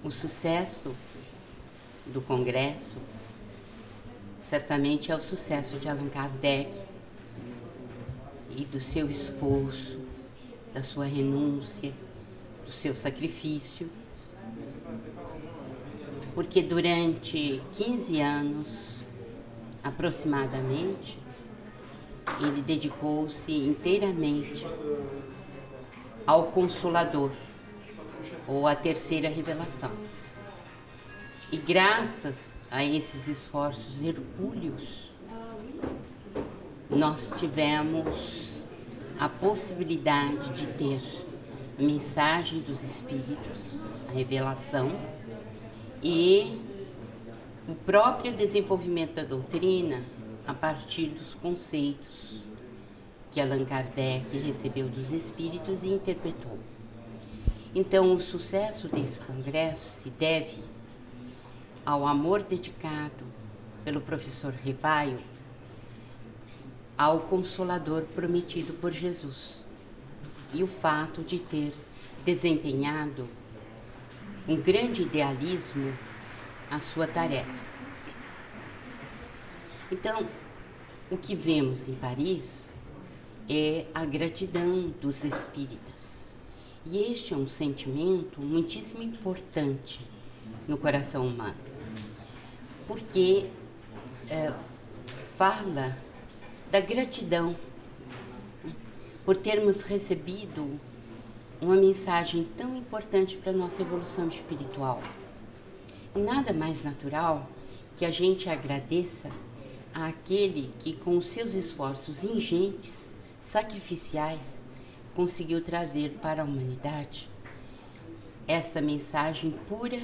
O sucesso do Congresso certamente é o sucesso de Allan Kardec e do seu esforço, da sua renúncia, do seu sacrifício, porque durante 15 anos, aproximadamente, ele dedicou-se inteiramente ao Consolador, ou à terceira revelação. E graças a esses esforços hercúleos, nós tivemos a possibilidade de ter a mensagem dos Espíritos, a revelação, e o próprio desenvolvimento da doutrina a partir dos conceitos que Allan Kardec recebeu dos Espíritos e interpretou. Então, o sucesso desse congresso se deve ao amor dedicado pelo professor Rivaio ao Consolador prometido por Jesus e o fato de ter desempenhado um grande idealismo à sua tarefa. Então, o que vemos em Paris é a gratidão dos espíritas. E este é um sentimento muitíssimo importante no coração humano, porque fala da gratidão por termos recebido uma mensagem tão importante para a nossa evolução espiritual. E nada mais natural que a gente agradeça àquele que, com os seus esforços ingentes, sacrificiais, conseguiu trazer para a humanidade esta mensagem pura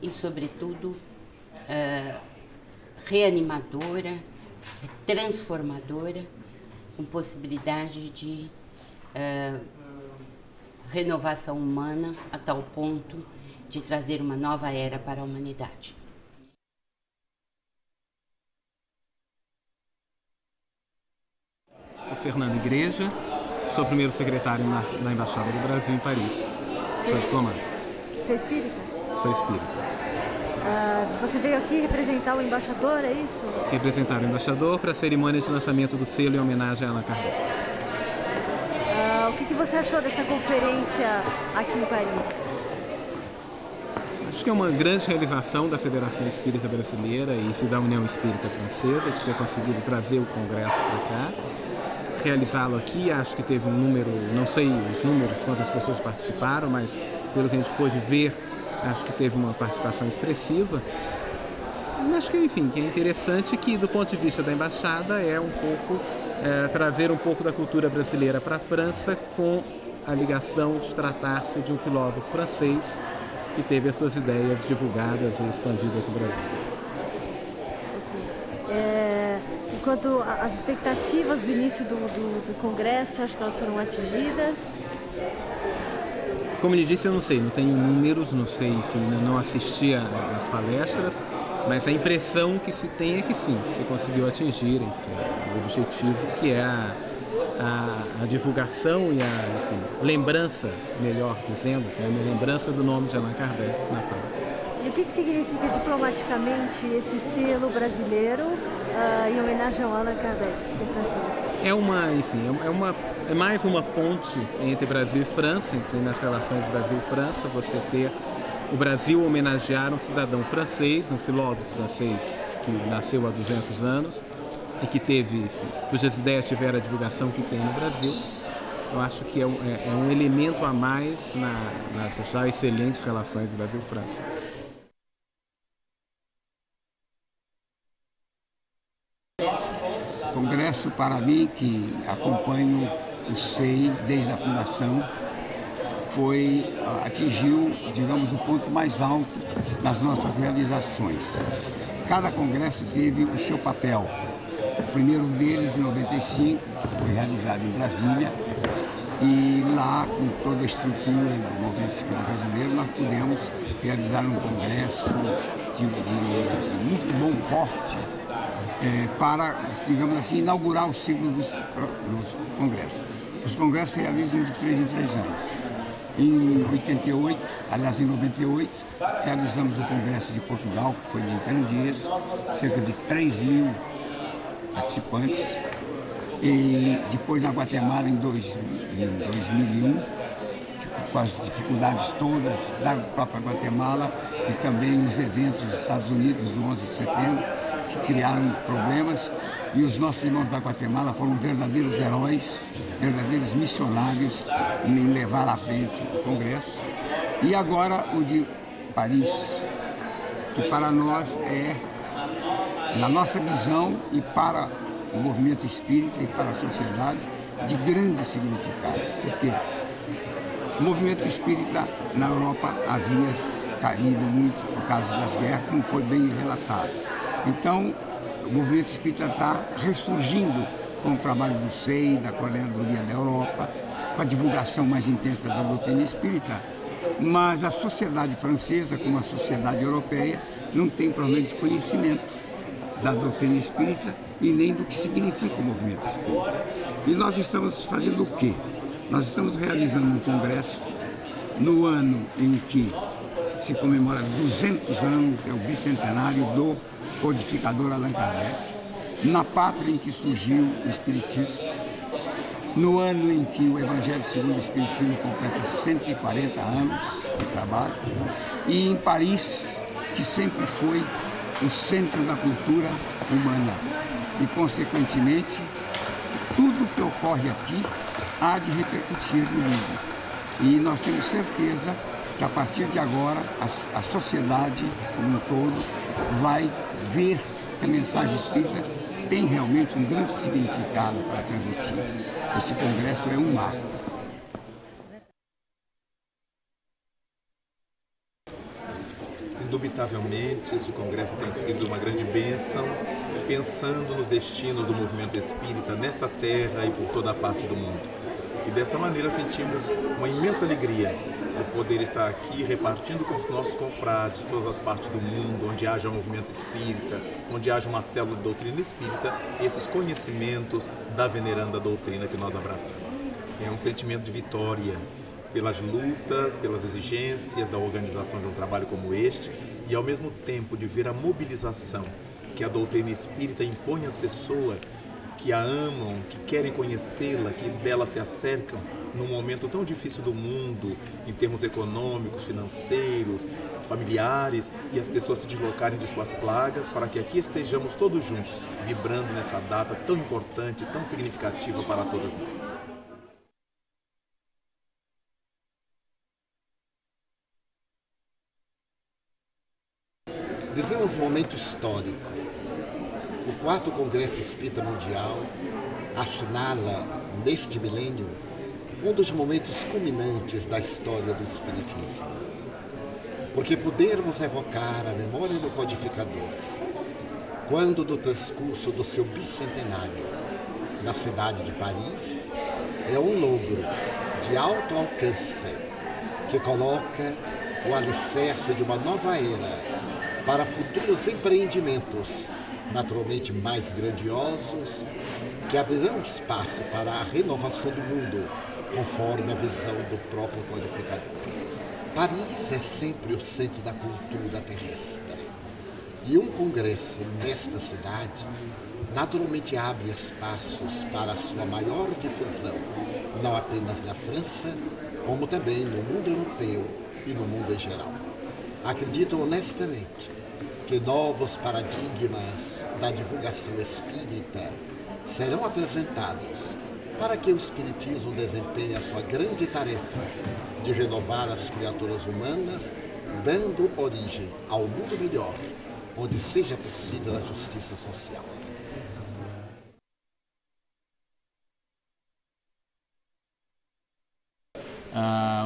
e, sobretudo, reanimadora, transformadora, com possibilidade de renovação humana a tal ponto de trazer uma nova era para a humanidade. O Fernando Igreja, sou primeiro secretário na Embaixada do Brasil em Paris. Sou diplomata. Você é espírita? Sou espírita. Você veio aqui representar o embaixador, é isso? Representar o embaixador para a cerimônia de lançamento do selo em homenagem a Allan Kardec. O que você achou dessa conferência aqui em Paris? Acho que é uma grande realização da Federação Espírita Brasileira e da União Espírita Francesa de ter conseguido trazer o Congresso para cá. Realizá-lo aqui, acho que teve um número, não sei os números, quantas pessoas participaram, mas pelo que a gente pôde ver, acho que teve uma participação expressiva. Acho que, enfim, que é interessante que, do ponto de vista da Embaixada, é um pouco trazer um pouco da cultura brasileira para a França, com a ligação de tratar-se de um filósofo francês que teve as suas ideias divulgadas e expandidas no Brasil. Enquanto as expectativas do início do Congresso, acho que elas foram atingidas? Como lhe disse, eu não sei, não tenho números, não sei, enfim, não assisti às palestras, mas a impressão que se tem é que sim, se conseguiu atingir, enfim, o objetivo que é a divulgação e a lembrança, melhor dizendo, a lembrança do nome de Allan Kardec na França. E o que significa diplomaticamente esse selo brasileiro em homenagem ao Allan Kardec, que é francês? É mais uma ponte entre Brasil e França, enfim, nas relações Brasil e França, você ter o Brasil homenagear um cidadão francês, um filósofo francês que nasceu há 200 anos e que cujas ideias tiveram a divulgação que tem no Brasil. Eu acho que é um elemento a mais nas já excelentes relações Brasil-França. O Congresso, para mim, que acompanho o SEI desde a fundação, atingiu, digamos, o ponto mais alto das nossas realizações. Cada congresso teve o seu papel. O primeiro deles, em 95, foi realizado em Brasília, e lá, com toda a estrutura do movimento espírita brasileiro, nós pudemos realizar um congresso de muito bom porte para, digamos assim, inaugurar o ciclo dos congressos. Os congressos se realizam de 3 em 3 anos. Em 88, aliás, em 98, realizamos o Congresso de Portugal, que foi de grande êxito, cerca de 3.000 participantes. E depois na Guatemala, em 2001, com as dificuldades todas da própria Guatemala e também os eventos dos Estados Unidos do 11 de setembro, que criaram problemas. E os nossos irmãos da Guatemala foram verdadeiros heróis, verdadeiros missionários em levar à frente o Congresso. E agora o de Paris, que para nós é, na nossa visão e para o movimento espírita e para a sociedade, de grande significado. Porque o movimento espírita na Europa havia caído muito por causa das guerras, como foi bem relatado. Então, o movimento espírita está ressurgindo com o trabalho do SEI, da Coordenadoria da Europa, com a divulgação mais intensa da doutrina espírita. Mas a sociedade francesa, como a sociedade europeia, não tem provavelmente conhecimento da doutrina espírita e nem do que significa o movimento espírita. E nós estamos fazendo o quê? Nós estamos realizando um congresso no ano em que se comemora 200 anos, é o bicentenário do codificador Allan Kardec, na pátria em que surgiu o Espiritismo, no ano em que o Evangelho segundo o Espiritismo completa 140 anos de trabalho, e em Paris, que sempre foi o centro da cultura humana. E, consequentemente, tudo que ocorre aqui há de repercutir no mundo. E nós temos certeza que, a partir de agora, a sociedade como um todo vai ver que a mensagem espírita tem realmente um grande significado para transmitir. Esse congresso é um marco. Indubitavelmente, esse congresso tem sido uma grande bênção, pensando nos destinos do movimento espírita nesta terra e por toda a parte do mundo. E desta maneira sentimos uma imensa alegria por poder estar aqui repartindo com os nossos confrades de todas as partes do mundo, onde haja um movimento espírita, onde haja uma célula de doutrina espírita, esses conhecimentos da veneranda doutrina que nós abraçamos. É um sentimento de vitória pelas lutas, pelas exigências da organização de um trabalho como este e, ao mesmo tempo, de ver a mobilização que a doutrina espírita impõe às pessoas que a amam, que querem conhecê-la, que dela se acercam num momento tão difícil do mundo, em termos econômicos, financeiros, familiares, e as pessoas se deslocarem de suas plagas para que aqui estejamos todos juntos, vibrando nessa data tão importante, tão significativa para todos nós. Vivemos um momento histórico. O 4º Congresso Espírita Mundial assinala, neste milênio, um dos momentos culminantes da história do Espiritismo. Porque podermos evocar a memória do codificador, quando do transcurso do seu bicentenário na cidade de Paris, é um logro de alto alcance que coloca o alicerce de uma nova era para futuros empreendimentos, naturalmente mais grandiosos, que abrirão espaço para a renovação do mundo, conforme a visão do próprio codificador. Paris é sempre o centro da cultura terrestre. E um congresso nesta cidade, naturalmente abre espaços para a sua maior difusão, não apenas na França, como também no mundo europeu e no mundo em geral. Acredito honestamente que novos paradigmas da divulgação espírita serão apresentados para que o Espiritismo desempenhe a sua grande tarefa de renovar as criaturas humanas, dando origem ao mundo melhor, onde seja possível a justiça social.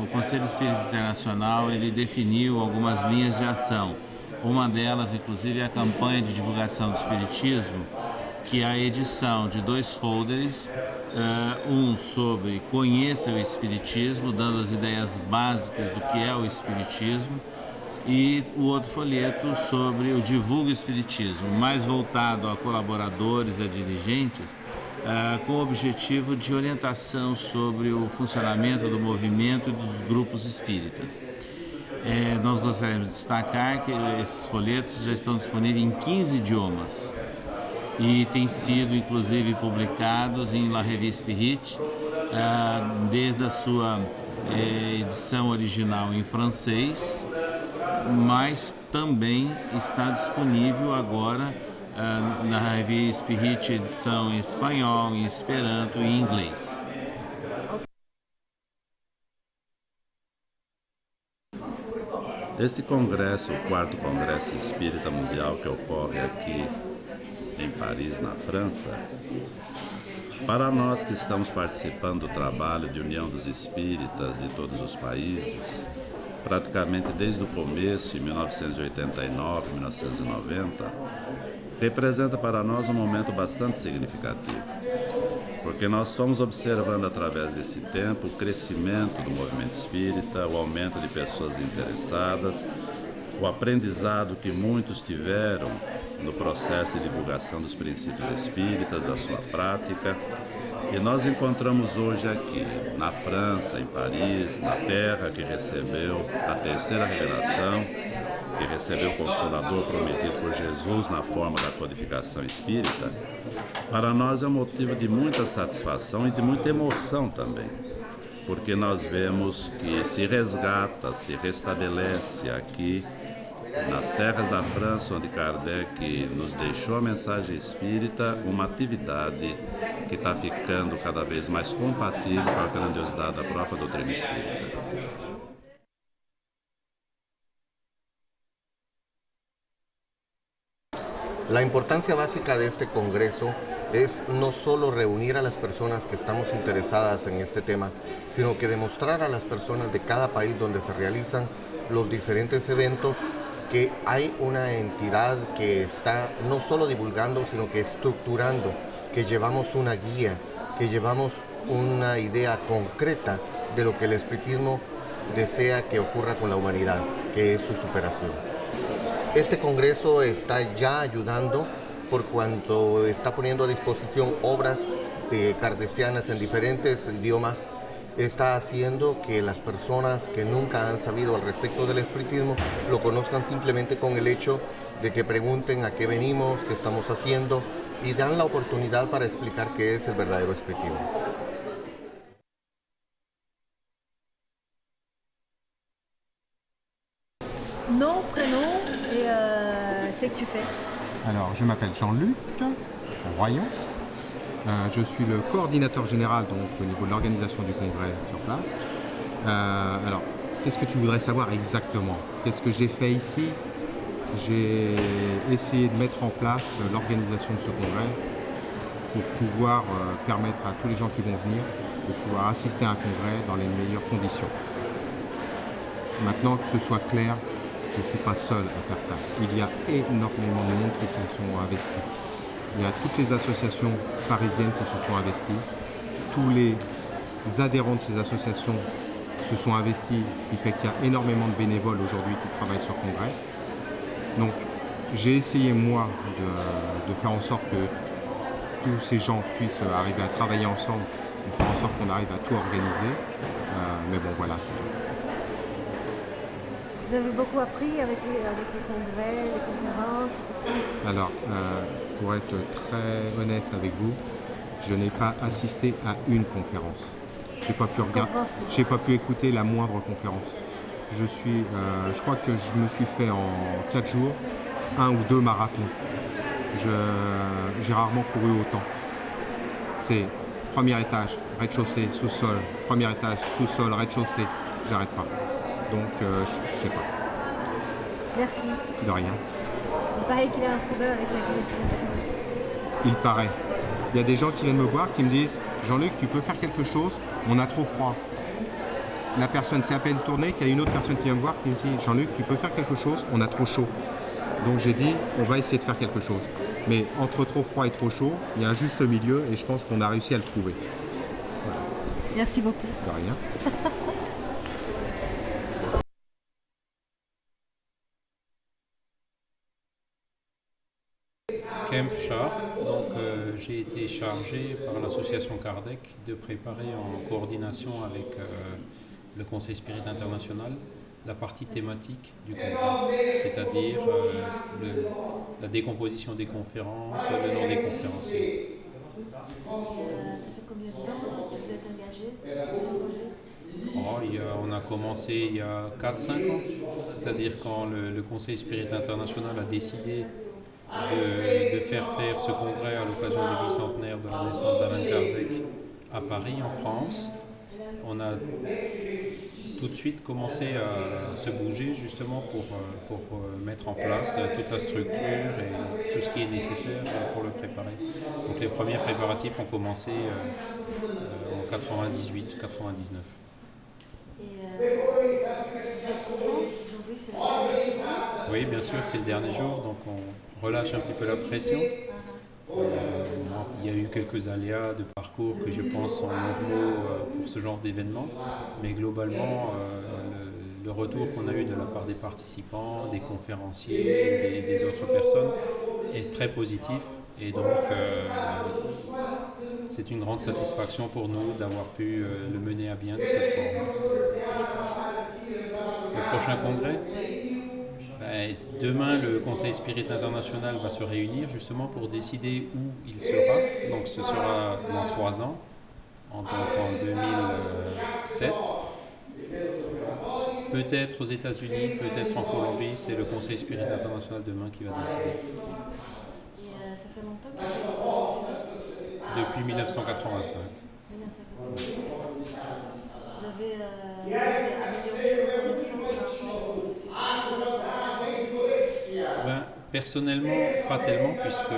O Conselho Espírita Internacional ele definiu algumas linhas de ação. Uma delas, inclusive, é a campanha de divulgação do Espiritismo, que é a edição de 2 folders, um sobre Conheça o Espiritismo, dando as ideias básicas do que é o Espiritismo, e o outro folheto sobre o Divulga o Espiritismo, mais voltado a colaboradores, a dirigentes, com o objetivo de orientação sobre o funcionamento do movimento e dos grupos espíritas. Nós gostaríamos de destacar que esses folhetos já estão disponíveis em 15 idiomas e têm sido inclusive publicados em La Revue Spirit, desde a sua edição original em francês, mas também está disponível agora na Revue Spirit edição em espanhol, em esperanto e em inglês. Este congresso, o 4º Congresso Espírita Mundial, que ocorre aqui em Paris, na França, para nós que estamos participando do trabalho de união dos espíritas de todos os países, praticamente desde o começo, em 1989, 1990, representa para nós um momento bastante significativo, porque nós fomos observando através desse tempo o crescimento do movimento espírita, o aumento de pessoas interessadas, o aprendizado que muitos tiveram no processo de divulgação dos princípios espíritas, da sua prática. E nós encontramos hoje aqui, na França, em Paris, na terra que recebeu a terceira revelação, que recebeu o Consolador prometido por Jesus na forma da codificação espírita, para nós é um motivo de muita satisfação e de muita emoção também, porque nós vemos que se resgata, se restabelece aqui, nas terras da França, onde Kardec nos deixou a mensagem espírita, uma atividade que está ficando cada vez mais compatível com a grandiosidade da própria doutrina espírita. La importancia básica de este congreso es no solo reunir a las personas que estamos interesadas en este tema, sino que demostrar a las personas de cada país donde se realizan los diferentes eventos que hay una entidad que está no solo divulgando, sino que estructurando, que llevamos una guía, que llevamos una idea concreta de lo que el espiritismo desea que ocurra con la humanidad, que es su superación. Este congreso está ya ayudando por cuanto está poniendo a disposición obras kardecianas en diferentes idiomas, está haciendo que las personas que nunca han sabido al respecto del espiritismo lo conozcan simplemente con el hecho de que pregunten a qué venimos, qué estamos haciendo y dan la oportunidad para explicar qué es el verdadero espiritismo. Nom, prénom et ce que tu fais. Alors, je m'appelle Jean-Luc Royons. Je suis le coordinateur général donc, au niveau de l'organisation du congrès sur place. Alors, qu'est-ce que tu voudrais savoir exactement? Qu'est-ce que j'ai fait ici? J'ai essayé de mettre en place l'organisation de ce congrès pour pouvoir permettre à tous les gens qui vont venir de pouvoir assister à un congrès dans les meilleures conditions. Maintenant, que ce soit clair, je ne suis pas seul à faire ça. Il y a énormément de monde qui se sont investis. Il y a toutes les associations parisiennes qui se sont investies. Tous les adhérents de ces associations se sont investis, ce qui fait qu'il y a énormément de bénévoles aujourd'hui qui travaillent sur le congrès. Donc j'ai essayé moi de faire en sorte que tous ces gens puissent arriver à travailler ensemble, de faire en sorte qu'on arrive à tout organiser. Mais bon voilà, c'est tout. Vous avez beaucoup appris avec les congrès, les conférences, tout ça? Alors, pour être très honnête avec vous, je n'ai pas assisté à une conférence. J'ai pas pu écouter la moindre conférence. Je crois que je me suis fait en 4 jours 1 ou 2 marathons. J'ai rarement couru autant. C'est premier étage, rez-de-chaussée, sous-sol, premier étage, sous-sol, rez-de-chaussée. J'arrête pas. Donc, je sais pas. Merci. De rien. Il paraît qu'il y a un problème avec la climatisation. Il paraît. Il y a des gens qui viennent me voir qui me disent « Jean-Luc, tu peux faire quelque chose? On a trop froid. » La personne s'est à peine tournée, qu'il y a une autre personne qui vient me voir qui me dit « Jean-Luc, tu peux faire quelque chose? On a trop chaud. » Donc j'ai dit « On va essayer de faire quelque chose. » Mais entre trop froid et trop chaud, il y a un juste milieu et je pense qu'on a réussi à le trouver. Voilà. Merci beaucoup. De rien. Kempfschar. Donc j'ai été chargé par l'association Kardec de préparer en coordination avec le Conseil Spirit International la partie thématique du congrès, c'est-à-dire la décomposition des conférences, le nom des conférenciers. Ça fait combien de temps que vous êtes engagé dans ce projet? On a commencé il y a 4-5 ans, c'est-à-dire quand le Conseil Spirit International a décidé de faire ce congrès à l'occasion du bicentenaire de la naissance d'Allan Kardec à Paris, en France. On a tout de suite commencé à se bouger justement pour mettre en place toute la structure et tout ce qui est nécessaire pour le préparer. Donc les premiers préparatifs ont commencé en 98-99. Et vous êtes content aujourd'hui, c'est le dernier jour? Oui, bien sûr, c'est le dernier jour, donc on relâche un petit peu la pression. Il y a eu quelques aléas de parcours que je pense sont normaux pour ce genre d'événement, mais globalement, le retour qu'on a eu de la part des participants, des conférenciers et des autres personnes est très positif. Et donc, c'est une grande satisfaction pour nous d'avoir pu le mener à bien de cette forme. Le prochain congrès, demain, le Conseil Spirit International va se réunir justement pour décider où il sera. Donc, ce sera dans 3 ans, en 2007. Peut-être aux États-Unis, peut-être en Colombie. C'est le Conseil Spirit International demain qui va décider. Et ça fait longtemps que vous êtes Depuis 1985. Vous avez amélioré vos connaissances par rapport au personnellement, pas tellement, puisque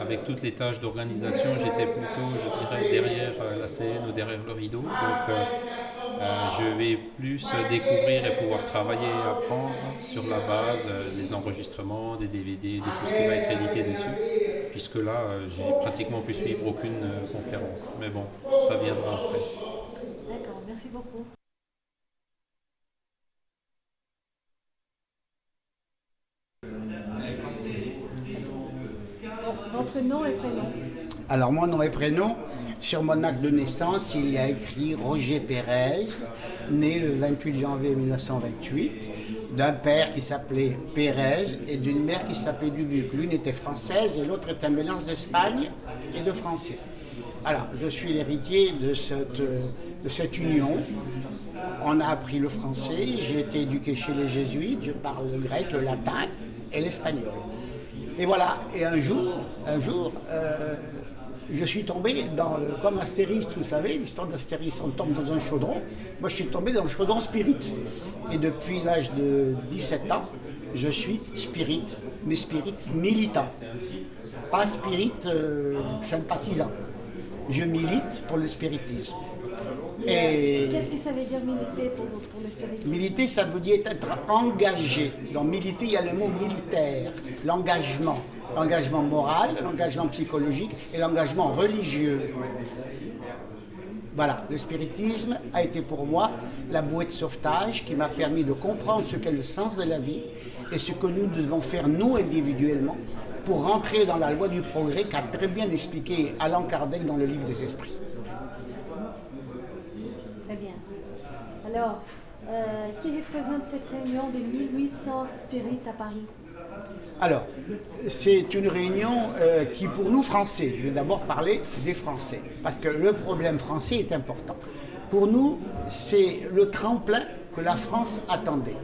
avec toutes les tâches d'organisation, j'étais plutôt, je dirais, derrière la scène ou derrière le rideau. Donc, je vais plus découvrir et pouvoir travailler et apprendre sur la base des enregistrements, des DVD, de tout ce qui va être édité dessus, puisque là, j'ai pratiquement pu suivre aucune conférence. Mais bon, ça viendra après. D'accord, merci beaucoup. Votre nom et prénom? Alors, mon nom et prénom, sur mon acte de naissance, il y a écrit Roger Pérez, né le 28 janvier 1928, d'un père qui s'appelait Pérez et d'une mère qui s'appelait Dubuc. L'une était française et l'autre est un mélange d'Espagne et de français. Alors, je suis l'héritier de cette union. On a appris le français, j'ai été éduqué chez les jésuites, je parle le grec, le latin et l'espagnol. Et voilà, et un jour, je suis tombé comme Astérix, vous savez, l'histoire d'Astérix, on tombe dans un chaudron. Moi, je suis tombé dans le chaudron spirit. Et depuis l'âge de 17 ans, je suis spirit, mais spirit militant. Pas spirit sympathisant. Je milite pour le spiritisme. Et qu'est-ce que ça veut dire militer pour le spiritisme? Militer, ça veut dire être engagé. Dans militer, il y a le mot militaire, l'engagement. L'engagement moral, l'engagement psychologique et l'engagement religieux. Voilà, le spiritisme a été pour moi la bouée de sauvetage qui m'a permis de comprendre ce qu'est le sens de la vie et ce que nous devons faire nous individuellement pour rentrer dans la loi du progrès qu'a très bien expliqué Allan Kardec dans le livre des esprits. Très bien. Alors, qui représente cette réunion de 1800 spirites à Paris? Alors, c'est une réunion qui, pour nous Français, je vais d'abord parler des Français, parce que le problème français est important. Pour nous, c'est le tremplin que la France attendait.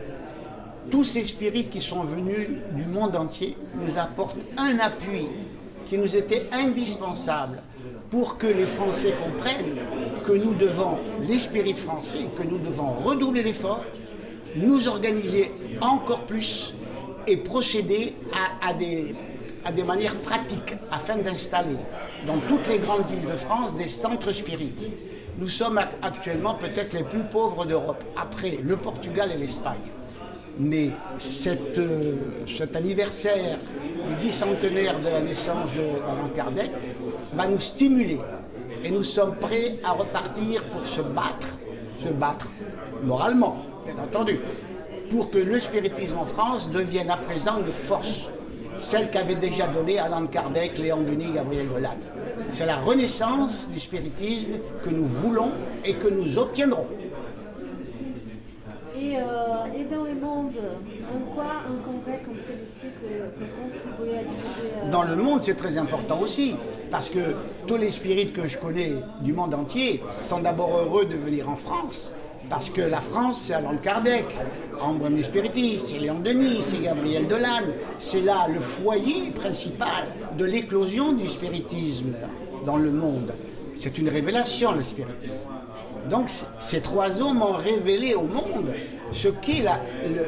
Tous ces spirites qui sont venus du monde entier nous apportent un appui qui nous était indispensable pour que les Français comprennent que nous devons, les spirites français, que nous devons redoubler d'efforts, nous organiser encore plus et procéder à des manières pratiques afin d'installer dans toutes les grandes villes de France des centres spirites. Nous sommes actuellement peut-être les plus pauvres d'Europe, après le Portugal et l'Espagne. Mais cet anniversaire du bicentenaire de la naissance d'Allan Kardec va nous stimuler. Et nous sommes prêts à repartir pour se battre moralement, bien entendu, pour que le spiritisme en France devienne à présent une force. celle qu'avait déjà donnée Allan Kardec, Léon Denis, Gabriel Dolan. C'est la renaissance du spiritisme que nous voulons et que nous obtiendrons. Et dans le monde, en quoi un congrès comme celui-ci peut contribuer à diffuser Dans le monde, c'est très important aussi, parce que tous les spirites que je connais du monde entier sont d'abord heureux de venir en France, parce que la France, c'est Allan Kardec, emblème du spiritisme, c'est Léon Denis, c'est Gabriel Dolan, c'est là le foyer principal de l'éclosion du spiritisme dans le monde. C'est une révélation, le spiritisme. Donc ces trois hommes ont révélé au monde ce qu'est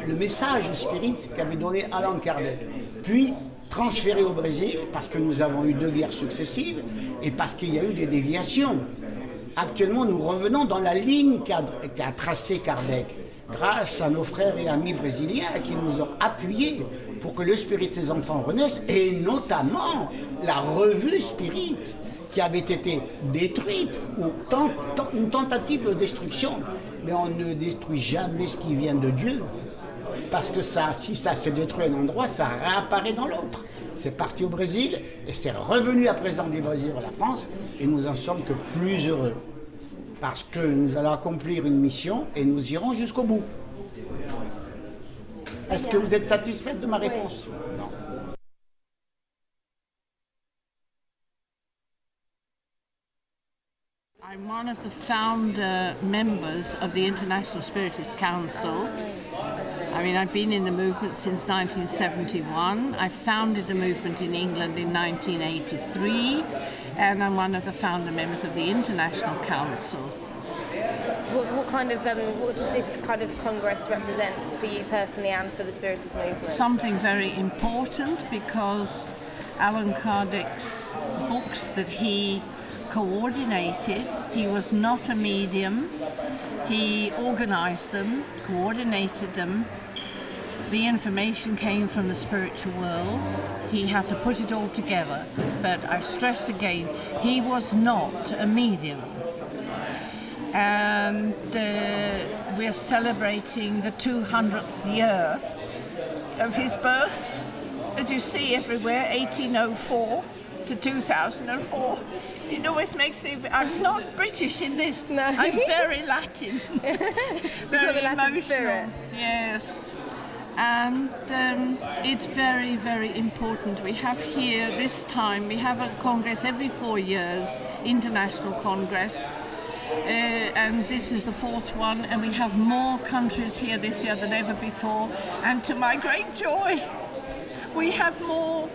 le message spirit qu'avait donné Allan Kardec. Puis transféré au Brésil, parce que nous avons eu 2 guerres successives et parce qu'il y a eu des déviations. Actuellement, nous revenons dans la ligne qu'a tracée Kardec, grâce à nos frères et amis brésiliens qui nous ont appuyés pour que le spirit des enfants renaisse, et notamment la revue Spirit, qui avait été détruite, ou une tentative de destruction. Mais on ne détruit jamais ce qui vient de Dieu. Parce que si ça se détruit à un endroit, ça réapparaît dans l'autre. C'est parti au Brésil, et c'est revenu à présent du Brésil à la France, et nous en sommes que plus heureux. Parce que nous allons accomplir une mission, et nous irons jusqu'au bout. Est-ce que vous êtes satisfaite de ma réponse? Non. I'm one of the founder members of the International Spiritist Council. I mean, I've been in the movement since 1971. I founded the movement in England in 1983, and I'm one of the founder members of the International Council. What does this kind of Congress represent for you personally and for the Spiritist movement? Something very important, because Allan Kardec's books that he coordinated, he was not a medium, he organized them, coordinated them, the information came from the spiritual world, he had to put it all together, but I stress again, he was not a medium. And we're celebrating the 200th year of his birth, as you see everywhere, 1804 to 2004. It always makes me, I'm not British in this, no. I'm very Latin, very emotional. Spirit. Yes, and it's very, very important. We have here, this time, we have a congress every 4 years, International Congress, and this is the 4th one, and we have more countries here this year than ever before, and to my great joy, we have more.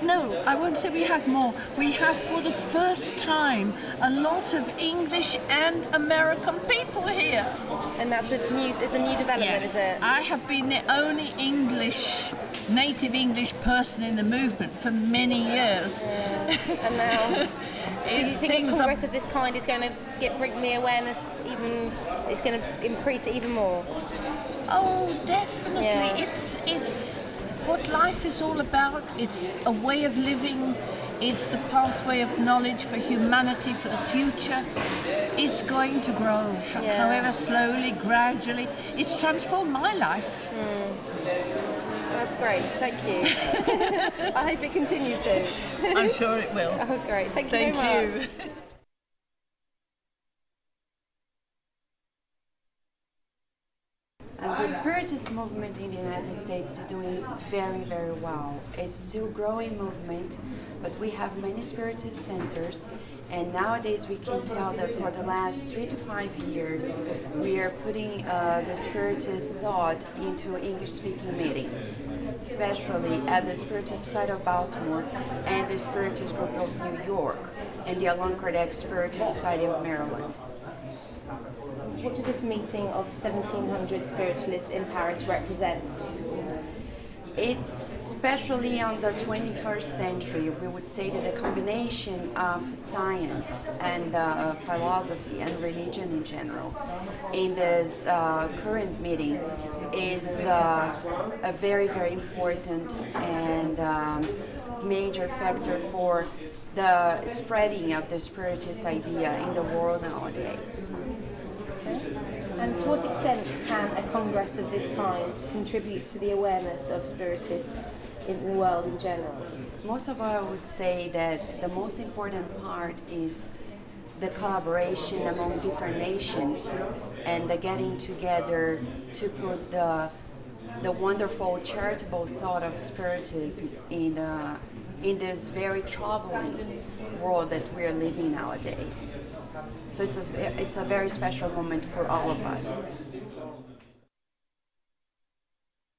No, I won't say we have more. We have for the first time a lot of English and American people here. And it's a new development, yes. Is it? I have been the only native English person in the movement for many years. And now, so you think a congress of this kind is going to bring the awareness even, it's going to increase it even more? Oh, definitely. Yeah. It's what life is all about. It's a way of living. It's the pathway of knowledge for humanity, for the future. It's going to grow, however slowly, gradually. It's transformed my life. That's great, thank you. I hope it continues to. I'm sure it will. Oh, great. Thank you very much. The Spiritist movement in the United States is doing very, very well. It's still a growing movement, but we have many Spiritist centers, and nowadays we can tell that for the last 3 to 5 years, we are putting the Spiritist thought into English-speaking meetings, especially at the Spiritist Society of Baltimore and the Spiritist Group of New York, and the Allan Kardec Spiritist Society of Maryland. What did this meeting of 1,700 spiritualists in Paris represent? It's especially on the 21st century, we would say that the combination of science and philosophy and religion in general in this current meeting is a very, very important and major factor for the spreading of the Spiritist idea in the world nowadays. And to what extent can a congress of this kind contribute to the awareness of Spiritists in the world in general? Most of all, I would say that the most important part is the collaboration among different nations and the getting together to put the wonderful charitable thought of Spiritism in this very troubling world that we are living nowadays. So it's a very special moment for all of us.